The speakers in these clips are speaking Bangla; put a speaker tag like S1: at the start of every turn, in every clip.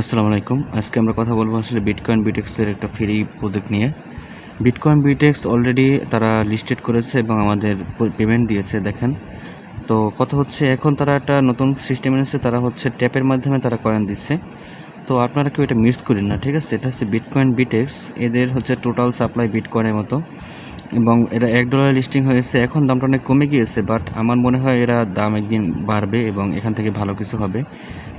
S1: আসসালামু আলাইকুম। আজকে আমরা কথা বলবো আসলে বিটকয়েন বিটেক্সের একটা ফ্রি প্রজেক্ট নিয়ে। বিটকয়েন বিটেক্স অলরেডি তারা লিস্টেড করেছে এবং আমাদের পেমেন্ট দিয়েছে দেখেন। তো কথা হচ্ছে এখন তারা একটা নতুন সিস্টেম এনেছে, তারা হচ্ছে ট্যাপের মাধ্যমে তারা কয়েন দিচ্ছে। তো আপনারা কেউ এটা মিস করেন না, ঠিক আছে? এটা হচ্ছে বিটকয়েন বিটেক্স, এদের হচ্ছে টোটাল সাপ্লাই বিটকয়েনের মতো এবং এটা $1 লিস্টিং হয়েছে। এখন দামটা অনেক কমে গিয়েছে, বাট আমার মনে হয় এরা দাম একদিন বাড়বে এবং এখান থেকে ভালো কিছু হবে।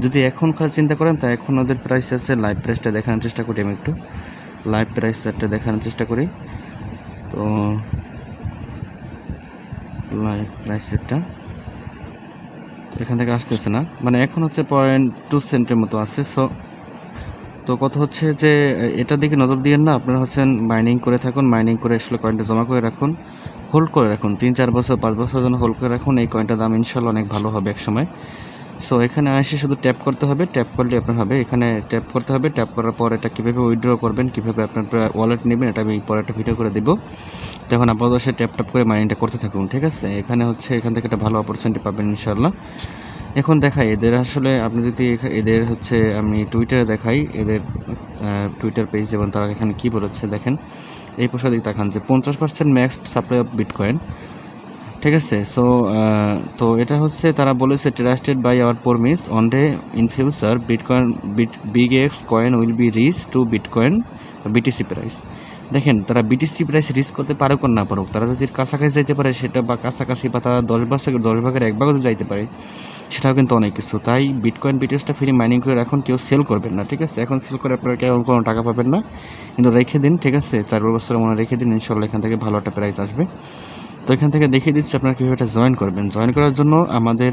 S1: যদি এখনকার চিন্তা করেন তা এখন ওদের প্রাইস আছে, লাইভ প্রাইসটা দেখানোর চেষ্টা করি। আমি একটু লাইভ প্রাইসটা দেখানোর চেষ্টা করি। তো লাইভ প্রাইসটা এখান থেকে আসতেছে না, মানে এখন হচ্ছে 0.2 সেন্টের মতো আছে। তো কথা হচ্ছে যে এটার দিকে নজর দিয়েন না, আপনারা হচ্ছেন মাইনিং করে থাকুন, মাইনিং করে আসলে কয়েনটা জমা করে রাখুন, হোল্ড করে রাখুন, 3-4 বছর 5 বছরের জন্য হোল্ড করে রাখুন। এই কয়েনটার দাম ইনশাল্লাহ অনেক ভালো হবে এক সময়। সো এখানে এসে শুধু ট্যাপ করতে হবে, ট্যাপ করলে আপনার হবে, এখানে ট্যাপ করতে হবে। ট্যাপ করার পর এটা কীভাবে উইথড্র করবেন, কীভাবে আপনার ওয়ালেট নেবেন, এটা আমি পরে একটা ভিডিও করে দেবো। তখন আপনাদের সে ট্যাপ ট্যাপ করে মাইনিংটা করতে থাকুন, ঠিক আছে? এখানে হচ্ছে এখান থেকে একটা ভালো অপরচুনিটি পাবেন ইনশাল্লাহ। এখন দেখাই এদের আসলে, আপনি যদি এদের হচ্ছে আমি টুইটারে দেখাই এদের টুইটার পেজ এবং তারা এখানে কী বলেছে দেখেন। এই পোস্টার দিকে দেখান যে 50% ম্যাক্সড সাপ্লাই অফ বিটকয়েন, ঠিক আছে? তো এটা হচ্ছে তারা বলেছে trusted by our promise on day in future bitcoin big x coin will be reach to bitcoin BTC price. দেখেন তারা বিটিসি প্রাইস রিচ করতে পারুক আর না পারুক, তারা যদি কাছাকাছি যাইতে পারে সেটা, বা কাছাকাছি, বা তারা 10 ভাগের 1 ভাগও যাইতে পারে, সেটাও কিন্তু অনেক কিছু। তাই বিটকয়েন বিটিএসটা ফ্রি মাইনিং করে এখন কেউ সেল করবেন না, ঠিক আছে? এখন সেল করে আপনারা কেউ কোনো টাকা পাবেন না, কিন্তু রেখে দিন, ঠিক আছে? 4 বছরের মনে রেখে দিন, ইনশাল্লাহ এখান থেকে ভালো একটা প্রাইস আসবে। তো এখান থেকে দেখিয়ে দিচ্ছি আপনারা কীভাবে এটা জয়েন করবেন। জয়েন করার জন্য আমাদের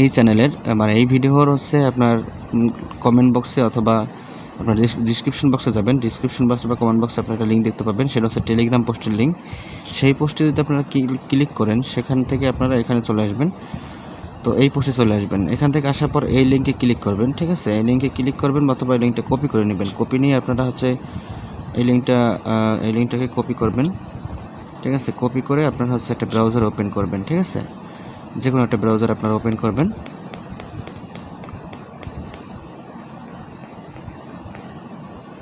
S1: এই চ্যানেলের মানে এই ভিডিওর হচ্ছে আপনার কমেন্ট বক্সে অথবা আপনার ডিসক্রিপশন বক্সে যাবেন, ডিসক্রিপশন বক্সে বা কমেন্ট বক্সে আপনারা একটা লিঙ্ক দেখতে পাবেন, সেটা হচ্ছে টেলিগ্রাম পোস্টের লিঙ্ক। সেই পোস্টে যদি আপনারা ক্লিক করেন সেখান থেকে আপনারা এখানে চলে আসবেন। তো এই পোস্টে চলে আসবেন, এখান থেকে আসার পর এই লিঙ্কে ক্লিক করবেন, ঠিক আছে? এই লিঙ্কে ক্লিক করবেন অথবা এই লিঙ্কটা কপি করে নেবেন। কপি নিয়ে আপনারা হচ্ছে এই লিঙ্কটাকে কপি করবেন, ঠিক আছে? কপি করে আপনারা হচ্ছে একটা ব্রাউজার ওপেন করবেন, ঠিক আছে? যে কোনো একটা ব্রাউজার আপনারা ওপেন করবেন।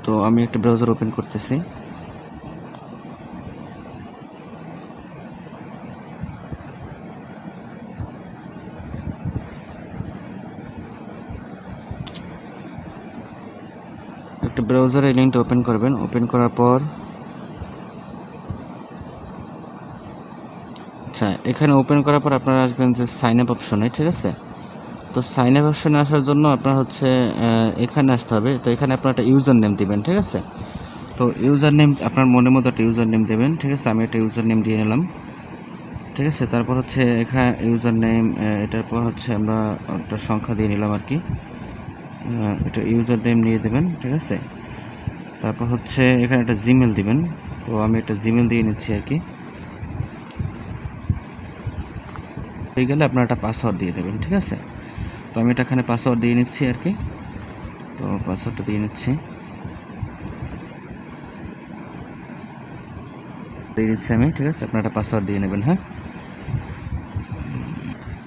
S1: তো আমি একটা ব্রাউজার ওপেন করতেছি। একটা ব্রাউজারে এই লিঙ্কটা ওপেন করবেন। ওপেন করার পর আচ্ছা, এখানে ওপেন করার পর আপনারা আসবেন যে সাইন আপ অপশনে, ঠিক আছে? তো সাইন আপ অপশনে আসার জন্য আপনার হচ্ছে এখানে আসতে হবে। তো এখানে আপনার একটা ইউজার নেম দিবেন, ঠিক আছে? তো ইউজার নেম আপনার মনের মতো একটা ইউজার নেম দেবেন, ঠিক আছে? আমি একটা ইউজার নেম দিয়ে নিলাম, ঠিক আছে? তারপর হচ্ছে এখানে ইউজার নেম, এটার পর হচ্ছে আমরা একটা সংখ্যা দিয়ে নিলাম আর কি, এটা ইউজার নেম নিয়ে দেবেন, ঠিক আছে? তারপর হচ্ছে এখানে একটা জিমেল দিবেন। তো আমি একটা জিমেল দিয়ে নিচ্ছি আর কি। হয়ে গেলে আপনার একটা পাসওয়ার্ড দিয়ে দেবেন, ঠিক আছে? তো আমি এটা এখানে পাসওয়ার্ড দিয়ে নিচ্ছি আর কি। তো পাসওয়ার্ডটা দিয়ে নিচ্ছি আমি, ঠিক আছে? আপনারা একটা পাসওয়ার্ড দিয়ে নেবেন। হ্যাঁ,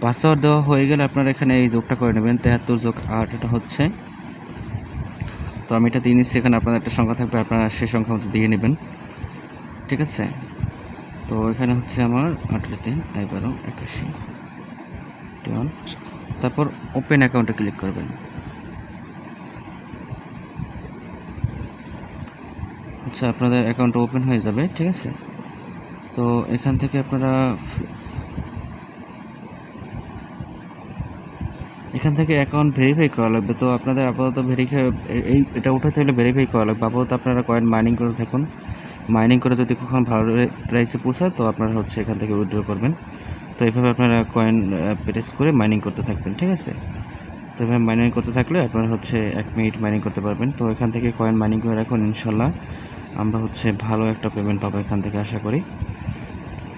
S1: পাসওয়ার্ড দেওয়া হয়ে গেলে আপনারা এখানে এই যোগটা করে নেবেন, 73+8, এটা হচ্ছে। তো আমি এটা দিয়ে নিচ্ছি। এখানে আপনাদের একটা সংখ্যা থাকবে, আপনারা সেই সংখ্যা মতো দিয়ে নেবেন, ঠিক আছে? তো এখানে হচ্ছে আমার 8-3-11-81। তারপর ওপেন অ্যাকাউন্টে ক্লিক করবেন। আচ্ছা, আপনাদের অ্যাকাউন্ট ওপেন হয়ে যাবে, ঠিক আছে? তো এখান থেকে আপনারা অ্যাকাউন্ট ভেরিফাই করা লাগবে। তো আপনাদের আপাতত এটা উঠাতে হলে ভেরিফাই করা লাগবে। আপাতত আপনারা কয়েন মাইনিং করে থাকুন। মাইনিং করে যদি কখনো ভালো প্রাইসে পৌঁছায় তো আপনারা হচ্ছে এখান থেকে উইথড্র করবেন। তো এইভাবে আপনারা কয়েন প্রেস করে মাইনিং করতে থাকবেন, ঠিক আছে? তো এভাবে মাইনিং করতে থাকলে আপনারা হচ্ছে 1 মিনিট মাইনিং করতে পারবেন। তো এখান থেকে কয়েন মাইনিং করে রাখুন, ইনশাল্লাহ আমরা হচ্ছে ভালো একটা পেমেন্ট পাবো এখান থেকে, আশা করি।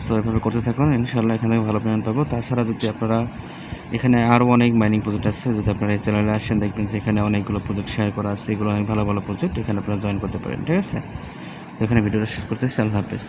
S1: সো এভাবে করতে থাকুন, ইনশাল্লাহ এখান থেকে ভালো পেমেন্ট পাবো। তাছাড়া যদি আপনারা এখানে আরও অনেক মাইনিং প্রজেক্ট আছে, যদি আপনারা এই চ্যানেলে আসেন দেখবেন যে এখানে অনেকগুলো প্রজেক্ট শেয়ার করা আছে, এগুলো অনেক ভালো ভালো প্রজেক্ট, এখানে আপনারা জয়েন করতে পারেন, ঠিক আছে? তো এখানে ভিডিওটা শেষ করতেছি। আল্লাহ হাফেজ।